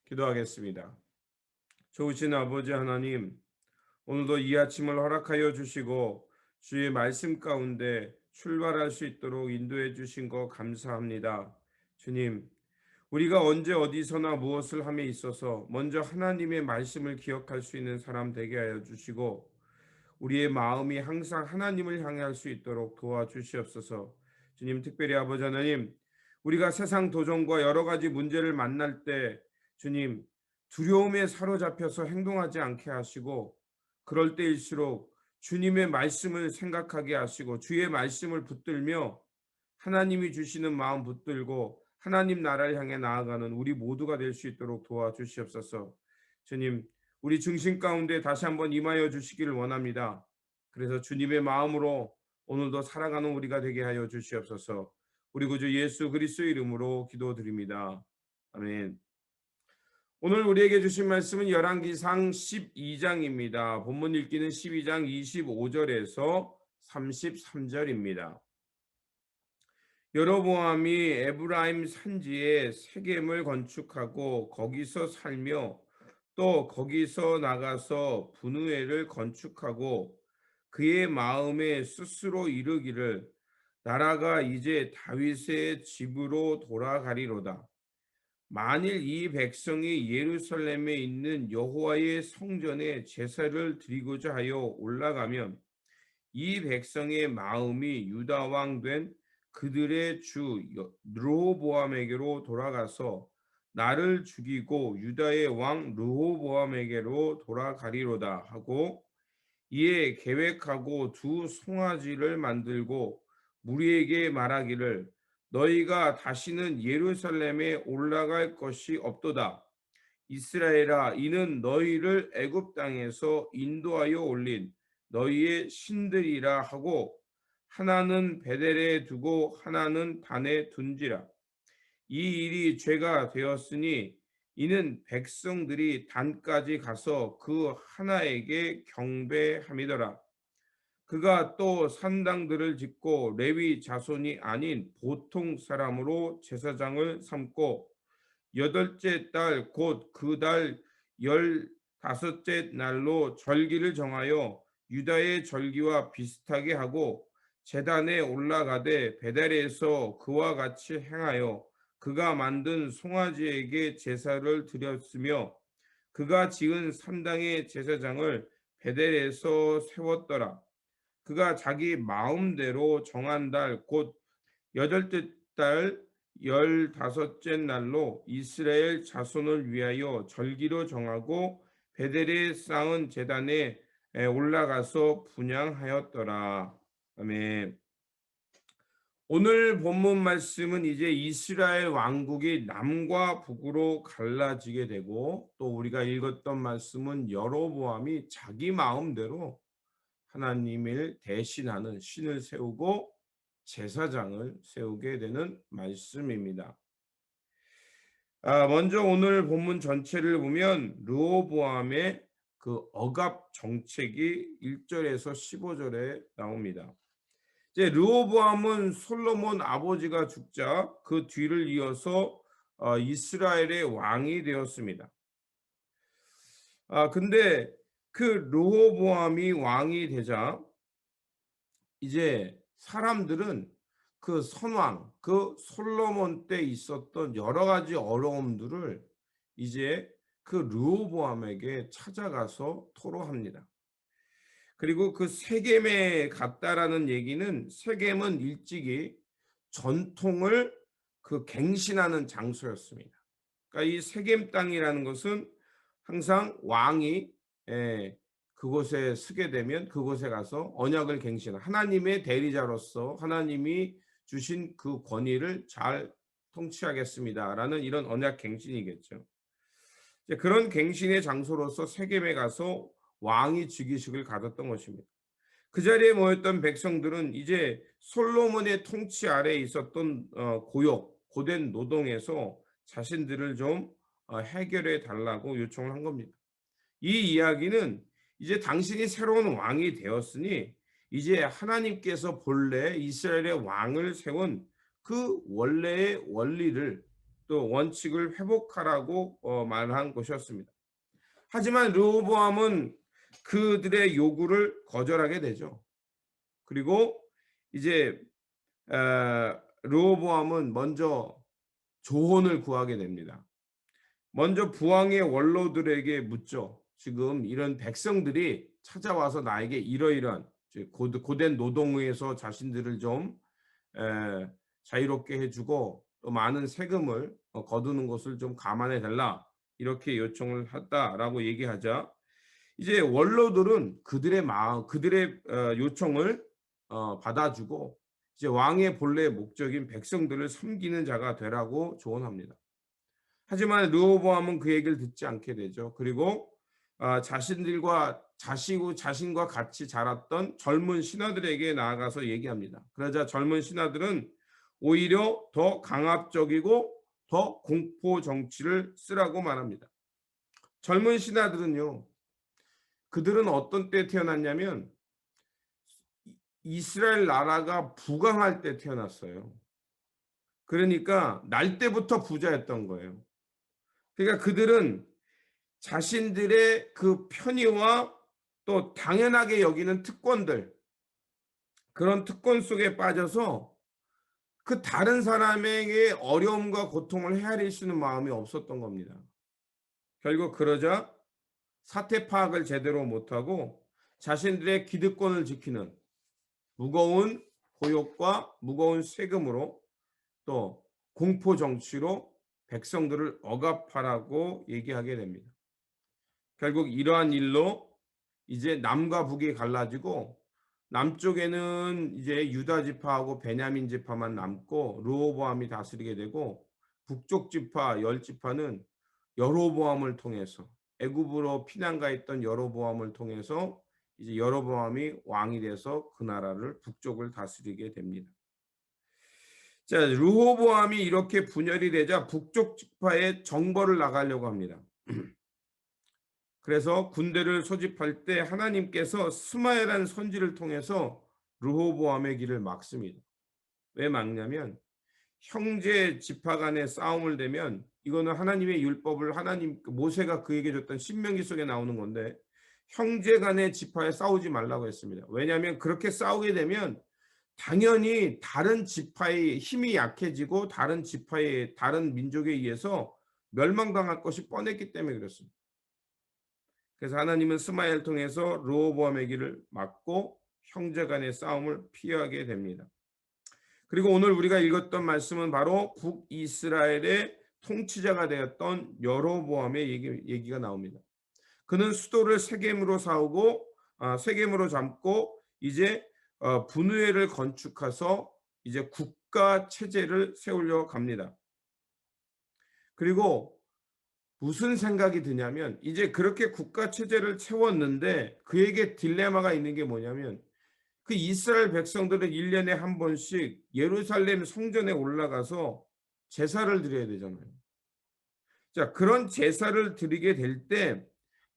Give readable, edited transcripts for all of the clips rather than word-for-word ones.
기도하겠습니다. 좋으신 아버지 하나님, 오늘도 이 아침을 허락하여 주시고 주의 말씀 가운데 출발할 수 있도록 인도해 주신 것 감사합니다. 주님, 우리가 언제 어디서나 무엇을 함에 있어서 먼저 하나님의 말씀을 기억할 수 있는 사람 되게 하여 주시고 우리의 마음이 항상 하나님을 향할 수 있도록 도와주시옵소서. 주님, 특별히 아버지 하나님, 우리가 세상 도전과 여러 가지 문제를 만날 때 주님, 두려움에 사로잡혀서 행동하지 않게 하시고 그럴 때일수록 주님의 말씀을 생각하게 하시고 주의 말씀을 붙들며 하나님이 주시는 마음 붙들고 하나님 나라를 향해 나아가는 우리 모두가 될 수 있도록 도와주시옵소서. 주님, 우리 중심 가운데 다시 한번 임하여 주시기를 원합니다. 그래서 주님의 마음으로 오늘도 살아가는 우리가 되게 하여 주시옵소서. 우리 구주 예수 그리스도의 이름으로 기도드립니다. 아멘. 오늘 우리에게 주신 말씀은 열왕기상 12장입니다. 본문 읽기는 12장 25절에서 33절입니다. 여로보암이 에브라임 산지에 세겜을 건축하고 거기서 살며 또 거기서 나가서 분우엘을 건축하고 그의 마음에 스스로 이르기를 나라가 이제 다윗의 집으로 돌아가리로다. 만일 이 백성이 예루살렘에 있는 여호와의 성전에 제사를 드리고자 하여 올라가면 이 백성의 마음이 유다 왕 된 그들의 주 르호보암에게로 돌아가서 나를 죽이고 유다의 왕 르호보암에게로 돌아가리로다 하고 이에 계획하고 두 송아지를 만들고 무리에게 말하기를 너희가 다시는 예루살렘에 올라갈 것이 없도다. 이스라엘아, 이는 너희를 애굽 땅에서 인도하여 올린 너희의 신들이라 하고 하나는 베델에 두고 하나는 단에 둔지라. 이 일이 죄가 되었으니 이는 백성들이 단까지 가서 그 하나에게 경배함이더라. 그가 또 산당들을 짓고 레위 자손이 아닌 보통 사람으로 제사장을 삼고 여덟째 달 곧 그 달 15째 날로 절기를 정하여 유다의 절기와 비슷하게 하고 제단에 올라가되 베델에서 그와 같이 행하여 그가 만든 송아지에게 제사를 드렸으며 그가 지은 산당의 제사장을 베델에서 세웠더라. 그가 자기 마음대로 정한 달 곧 여덟째 달 15째 날로 이스라엘 자손을 위하여 절기로 정하고 베델에 쌓은 제단에 올라가서 분향하였더라. 아멘. 오늘 본문 말씀은 이제 이스라엘 왕국이 남과 북으로 갈라지게 되고 또 우리가 읽었던 말씀은 여로보암이 자기 마음대로 하나님을 대신하는 신을 세우고 제사장을 세우게 되는 말씀입니다. 먼저 오늘 본문 전체를 보면 르호보암의 그 억압 정책이 1절에서 15절에 나옵니다. 이제 르호보암은 솔로몬 아버지가 죽자 그 뒤를 이어서 이스라엘의 왕이 되었습니다. 근데 그 르호보암이 왕이 되자 이제 사람들은 그 선왕, 그 솔로몬 때 있었던 여러 가지 어려움들을 이제 그 르호보암에게 찾아가서 토로합니다. 그리고 그 세겜에 갔다라는 얘기는 세겜은 일찍이 전통을 그 갱신하는 장소였습니다. 그러니까 이 세겜 땅이라는 것은 항상 왕이 그곳에 서게 되면 그곳에 가서 언약을 갱신하는 하나님의 대리자로서 하나님이 주신 그 권위를 잘 통치하겠습니다라는 이런 언약 갱신이겠죠. 그런 갱신의 장소로서 세겜에 가서 왕이 즉위식을 가졌던 것입니다. 그 자리에 모였던 백성들은 이제 솔로몬의 통치 아래에 있었던 고욕, 고된 노동에서 자신들을 좀 해결해 달라고 요청을 한 겁니다. 이 이야기는 이제 당신이 새로운 왕이 되었으니 이제 하나님께서 본래 이스라엘의 왕을 세운 그 원래의 원리를 또 원칙을 회복하라고 말한 것이었습니다. 하지만 르호보암은 그들의 요구를 거절하게 되죠. 그리고 이제 르호보암은 먼저 조언을 구하게 됩니다. 먼저 부왕의 원로들에게 묻죠. 지금 이런 백성들이 찾아와서 나에게 이러이러한 고된 노동에서 자신들을 좀 자유롭게 해주고 또 많은 세금을 거두는 것을 좀 감안해 달라 이렇게 요청을 했다라고 얘기하자 이제 원로들은 그들의 마음 그들의 요청을 받아주고 이제 왕의 본래 목적인 백성들을 섬기는 자가 되라고 조언합니다. 하지만 르호보암은 그 얘기를 듣지 않게 되죠. 그리고 자신들과 자신과 같이 자랐던 젊은 신하들에게 나아가서 얘기합니다. 그러자 젊은 신하들은 오히려 더 강압적이고 더 공포 정치를 쓰라고 말합니다. 젊은 신하들은요. 그들은 어떤 때 태어났냐면 이스라엘 나라가 부강할 때 태어났어요. 그러니까 날 때부터 부자였던 거예요. 그러니까 그들은 자신들의 그 편의와 또 당연하게 여기는 특권들, 그런 특권 속에 빠져서 그 다른 사람에게 어려움과 고통을 헤아릴 수 있는 마음이 없었던 겁니다. 결국 그러자 사태 파악을 제대로 못하고 자신들의 기득권을 지키는 무거운 고욕과 무거운 세금으로 또 공포 정치로 백성들을 억압하라고 얘기하게 됩니다. 결국 이러한 일로 이제 남과 북이 갈라지고 남쪽에는 이제 유다 지파하고 베냐민 지파만 남고 르호보암이 다스리게 되고 북쪽 지파 열 지파는 여로보암을 통해서 애굽으로 피난가 있던 여로보암을 통해서 이제 여로보암이 왕이 돼서 그 나라를 북쪽을 다스리게 됩니다. 자, 르호보암이 이렇게 분열이 되자 북쪽 지파에 정벌을 나가려고 합니다. 그래서 군대를 소집할 때 하나님께서 스마엘한 선지를 통해서 르호보암의 길을 막습니다. 왜 막냐면 형제 지파 간의 싸움을 되면 이거는 하나님의 율법을 모세가 그에게 줬던 신명기 속에 나오는 건데 형제 간의 지파에 싸우지 말라고 했습니다. 왜냐하면 그렇게 싸우게 되면 당연히 다른 지파의 힘이 약해지고 다른 민족에 의해서 멸망당할 것이 뻔했기 때문에 그렇습니다. 그래서 하나님은 스마엘을 통해서 르호보암의 길을 막고 형제 간의 싸움을 피하게 됩니다. 그리고 오늘 우리가 읽었던 말씀은 바로 북이스라엘의 통치자가 되었던 여로보암의 얘기가 나옵니다. 그는 수도를 세겜으로 잡고 이제 분우회를 건축해서 이제 국가 체제를 세우려 갑니다. 그리고 무슨 생각이 드냐면 이제 그렇게 국가 체제를 세웠는데 그에게 딜레마가 있는 게 뭐냐면 그 이스라엘 백성들은 1년에 한 번씩 예루살렘 성전에 올라가서 제사를 드려야 되잖아요. 자, 그런 제사를 드리게 될 때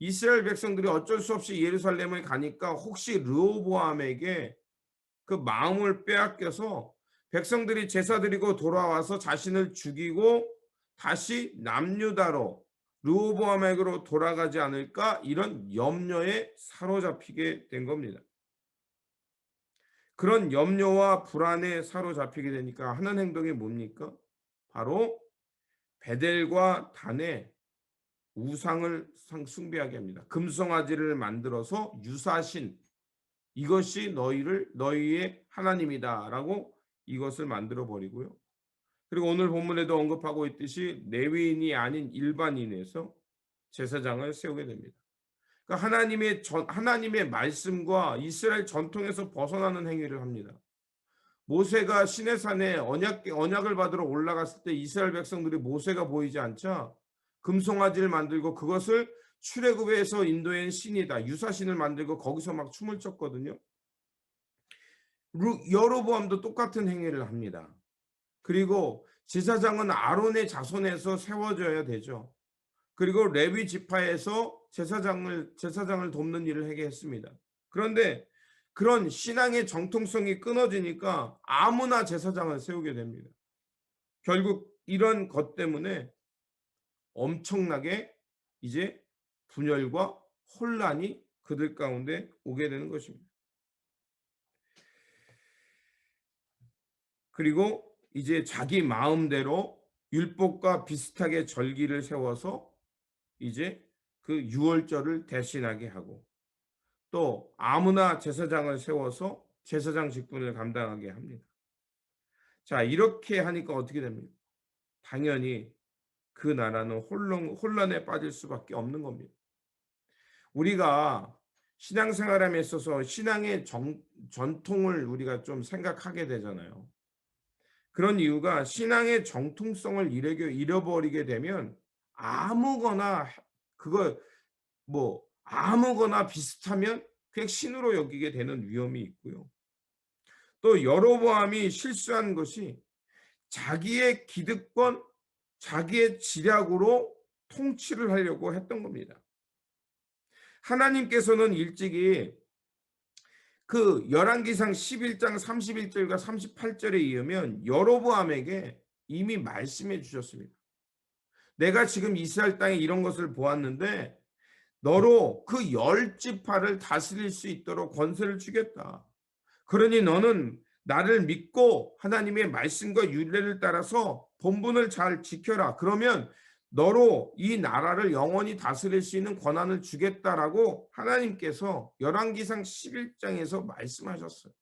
이스라엘 백성들이 어쩔 수 없이 예루살렘을 가니까 혹시 르호보암에게 그 마음을 빼앗겨서 백성들이 제사 드리고 돌아와서 자신을 죽이고 다시 남유다로 르호보암에게로 돌아가지 않을까 이런 염려에 사로잡히게 된 겁니다. 그런 염려와 불안에 사로잡히게 되니까 하는 행동이 뭡니까? 바로 베델과 단에 우상을 숭배하게 합니다. 금송아지를 만들어서 유사신 이것이 너희의 하나님이다라고 이것을 만들어 버리고요. 그리고 오늘 본문에도 언급하고 있듯이 레위인이 아닌 일반인에서 제사장을 세우게 됩니다. 그러니까 하나님의 말씀과 이스라엘 전통에서 벗어나는 행위를 합니다. 모세가 시내산에 언약을 받으러 올라갔을 때 이스라엘 백성들이 모세가 보이지 않자 금송아지를 만들고 그것을 출애굽에서 인도한 신이다 유사신을 만들고 거기서 막 춤을 췄거든요. 여로보암도 똑같은 행위를 합니다. 그리고 제사장은 아론의 자손에서 세워져야 되죠. 그리고 레위 지파에서 제사장을 돕는 일을 하게 했습니다. 그런데 그런 신앙의 정통성이 끊어지니까 아무나 제사장을 세우게 됩니다. 결국 이런 것 때문에 엄청나게 이제 분열과 혼란이 그들 가운데 오게 되는 것입니다. 그리고 이제 자기 마음대로 율법과 비슷하게 절기를 세워서 이제 그 유월절을 대신하게 하고, 또 아무나 제사장을 세워서 제사장 직분을 감당하게 합니다. 자, 이렇게 하니까 어떻게 됩니까? 당연히 그 나라는 혼란에 빠질 수밖에 없는 겁니다. 우리가 신앙생활함에 있어서 신앙의 전통을 우리가 좀 생각하게 되잖아요. 그런 이유가 신앙의 정통성을 잃어버리게 되면 아무거나 그거 뭐 아무거나 비슷하면 그냥 신으로 여기게 되는 위험이 있고요. 또 여로보암이 실수한 것이 자기의 기득권, 자기의 지략으로 통치를 하려고 했던 겁니다. 하나님께서는 일찍이 그 열왕기상 11장 31절과 38절에 이으면 여로보암에게 이미 말씀해 주셨습니다. 내가 지금 이스라엘 땅에 이런 것을 보았는데 너로 그 열 지파를 다스릴 수 있도록 권세를 주겠다. 그러니 너는 나를 믿고 하나님의 말씀과 율례를 따라서 본분을 잘 지켜라. 그러면 너로 이 나라를 영원히 다스릴 수 있는 권한을 주겠다라고 하나님께서 열왕기상 11장에서 말씀하셨어요.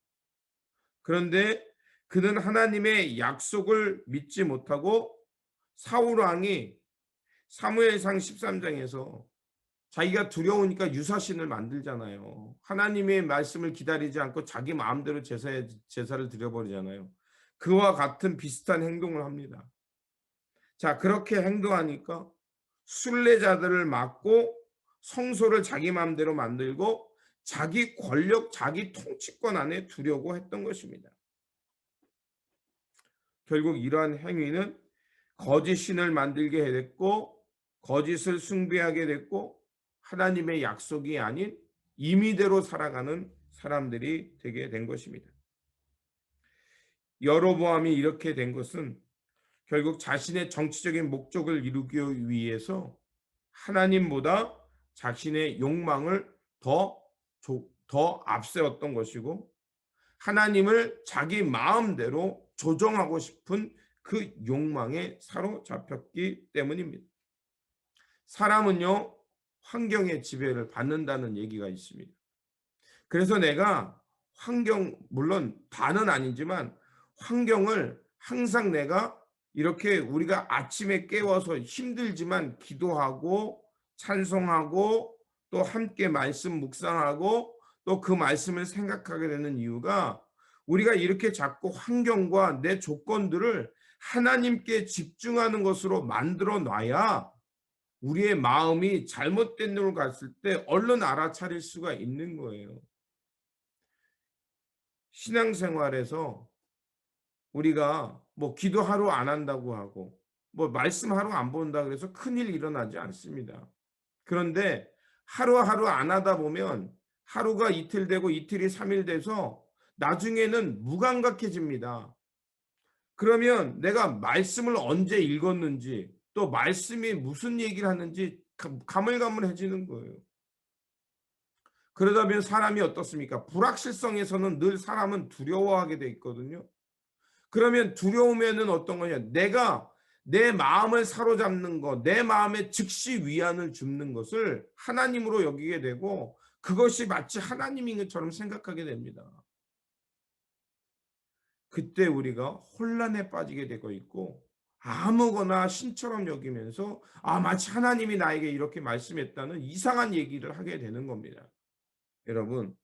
그런데 그는 하나님의 약속을 믿지 못하고 사울 왕이 사무엘상 13장에서 자기가 두려우니까 유사신을 만들잖아요. 하나님의 말씀을 기다리지 않고 자기 마음대로 제사를 드려버리잖아요. 그와 같은 비슷한 행동을 합니다. 자, 그렇게 행동하니까 순례자들을 막고 성소를 자기 마음대로 만들고 자기 권력, 자기 통치권 안에 두려고 했던 것입니다. 결국 이러한 행위는 거짓 신을 만들게 됐고 거짓을 숭배하게 됐고 하나님의 약속이 아닌 임의대로 살아가는 사람들이 되게 된 것입니다. 여로보암이 이렇게 된 것은 결국 자신의 정치적인 목적을 이루기 위해서 하나님보다 자신의 욕망을 더 앞세웠던 것이고, 하나님을 자기 마음대로 조정하고 싶은 그 욕망에 사로잡혔기 때문입니다. 사람은요, 환경의 지배를 받는다는 얘기가 있습니다. 그래서 내가 물론 다는 아니지만 환경을 항상 내가 이렇게 우리가 아침에 깨워서 힘들지만 기도하고 찬송하고 또 함께 말씀 묵상하고 또 그 말씀을 생각하게 되는 이유가 우리가 이렇게 자꾸 환경과 내 조건들을 하나님께 집중하는 것으로 만들어 놔야 우리의 마음이 잘못된 데로 갔을 때 얼른 알아차릴 수가 있는 거예요. 신앙생활에서 우리가 뭐 기도 하루 안 한다고 하고 뭐 말씀 하루 안 본다 그래서 큰일 일어나지 않습니다. 그런데 하루하루 안 하다 보면 하루가 이틀 되고 이틀이 3일 돼서 나중에는 무감각해집니다. 그러면 내가 말씀을 언제 읽었는지 또 말씀이 무슨 얘기를 하는지 가물가물해지는 거예요. 그러다 보면 사람이 어떻습니까? 불확실성에서는 늘 사람은 두려워하게 돼 있거든요. 그러면 두려우면은 어떤 거냐? 내가 내 마음을 사로잡는 것, 내 마음에 즉시 위안을 줍는 것을 하나님으로 여기게 되고 그것이 마치 하나님인 것처럼 생각하게 됩니다. 그때 우리가 혼란에 빠지게 되고 있고 아무거나 신처럼 여기면서 마치 하나님이 나에게 이렇게 말씀했다는 이상한 얘기를 하게 되는 겁니다. 여러분,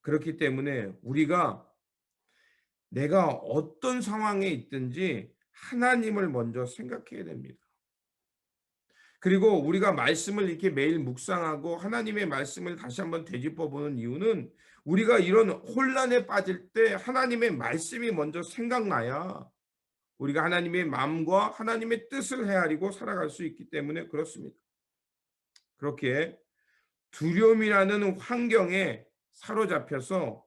그렇기 때문에 우리가 내가 어떤 상황에 있든지 하나님을 먼저 생각해야 됩니다. 그리고 우리가 말씀을 이렇게 매일 묵상하고 하나님의 말씀을 다시 한번 되짚어 보는 이유는 우리가 이런 혼란에 빠질 때 하나님의 말씀이 먼저 생각나야 우리가 하나님의 마음과 하나님의 뜻을 헤아리고 살아갈 수 있기 때문에 그렇습니다. 그렇게 두려움이라는 환경에 사로잡혀서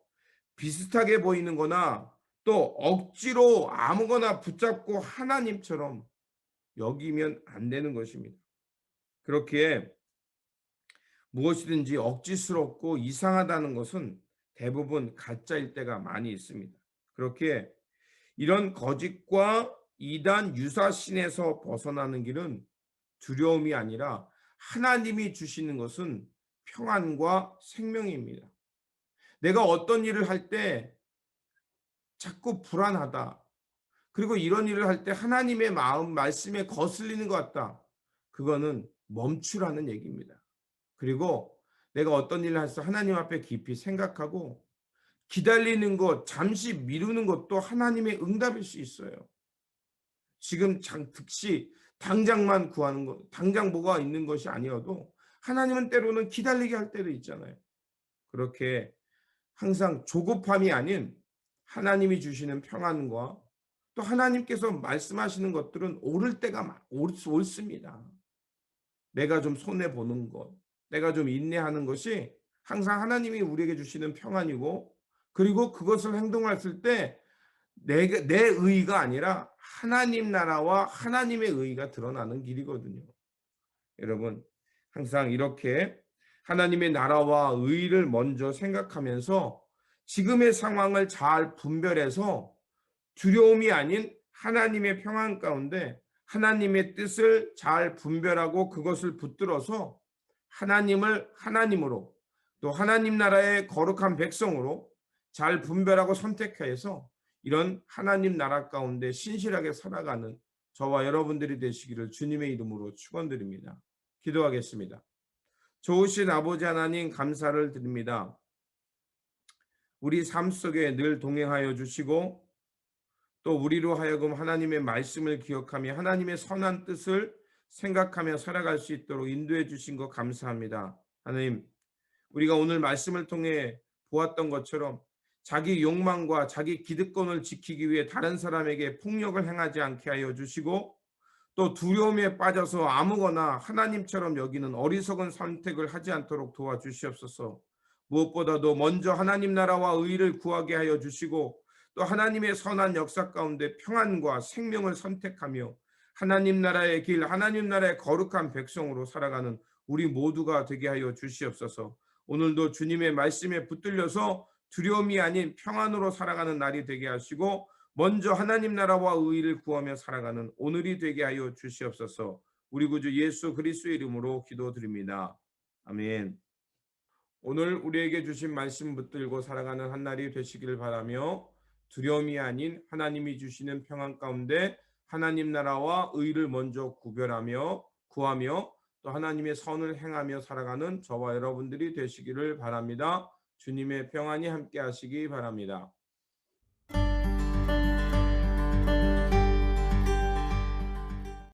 비슷하게 보이는 거나 또 억지로 아무거나 붙잡고 하나님처럼 여기면 안 되는 것입니다. 그렇게 무엇이든지 억지스럽고 이상하다는 것은 대부분 가짜일 때가 많이 있습니다. 그렇게 이런 거짓과 이단 유사신에서 벗어나는 길은 두려움이 아니라 하나님이 주시는 것은 평안과 생명입니다. 내가 어떤 일을 할 때 자꾸 불안하다. 그리고 이런 일을 할 때 하나님의 마음, 말씀에 거슬리는 것 같다. 그거는 멈추라는 얘기입니다. 그리고 내가 어떤 일을 해서 하나님 앞에 깊이 생각하고 기다리는 것, 잠시 미루는 것도 하나님의 응답일 수 있어요. 지금 즉시 당장만 구하는 것, 당장 뭐가 있는 것이 아니어도 하나님은 때로는 기다리게 할 때도 있잖아요. 그렇게 항상 조급함이 아닌 하나님이 주시는 평안과 또 하나님께서 말씀하시는 것들은 옳을 때가 옳습니다. 내가 좀 손해 보는 것, 내가 좀 인내하는 것이 항상 하나님이 우리에게 주시는 평안이고, 그리고 그것을 행동했을 때 내 의의가 아니라 하나님 나라와 하나님의 의의가 드러나는 길이거든요. 여러분, 항상 이렇게 하나님의 나라와 의의를 먼저 생각하면서 지금의 상황을 잘 분별해서 두려움이 아닌 하나님의 평안 가운데 하나님의 뜻을 잘 분별하고 그것을 붙들어서 하나님을 하나님으로, 또 하나님 나라의 거룩한 백성으로 잘 분별하고 선택해서 이런 하나님 나라 가운데 신실하게 살아가는 저와 여러분들이 되시기를 주님의 이름으로 축원드립니다. 기도하겠습니다. 좋으신 아버지 하나님, 감사를 드립니다. 우리 삶 속에 늘 동행하여 주시고 또 우리로 하여금 하나님의 말씀을 기억하며 하나님의 선한 뜻을 생각하며 살아갈 수 있도록 인도해 주신 것 감사합니다. 하나님, 우리가 오늘 말씀을 통해 보았던 것처럼 자기 욕망과 자기 기득권을 지키기 위해 다른 사람에게 폭력을 행하지 않게 하여 주시고, 또 두려움에 빠져서 아무거나 하나님처럼 여기는 어리석은 선택을 하지 않도록 도와주시옵소서. 무엇보다도 먼저 하나님 나라와 의를 구하게 하여 주시고, 또 하나님의 선한 역사 가운데 평안과 생명을 선택하며 하나님 나라의 길, 하나님 나라의 거룩한 백성으로 살아가는 우리 모두가 되게 하여 주시옵소서. 오늘도 주님의 말씀에 붙들려서 두려움이 아닌 평안으로 살아가는 날이 되게 하시고, 먼저 하나님 나라와 의를 구하며 살아가는 오늘이 되게 하여 주시옵소서. 우리 구주 예수 그리스도의 이름으로 기도드립니다. 아멘. 오늘 우리에게 주신 말씀 붙들고 살아가는 한 날이 되시기를 바라며, 두려움이 아닌 하나님이 주시는 평안 가운데 하나님 나라와 의를 먼저 구하며 또 하나님의 선을 행하며 살아가는 저와 여러분들이 되시기를 바랍니다. 주님의 평안이 함께 하시기 바랍니다.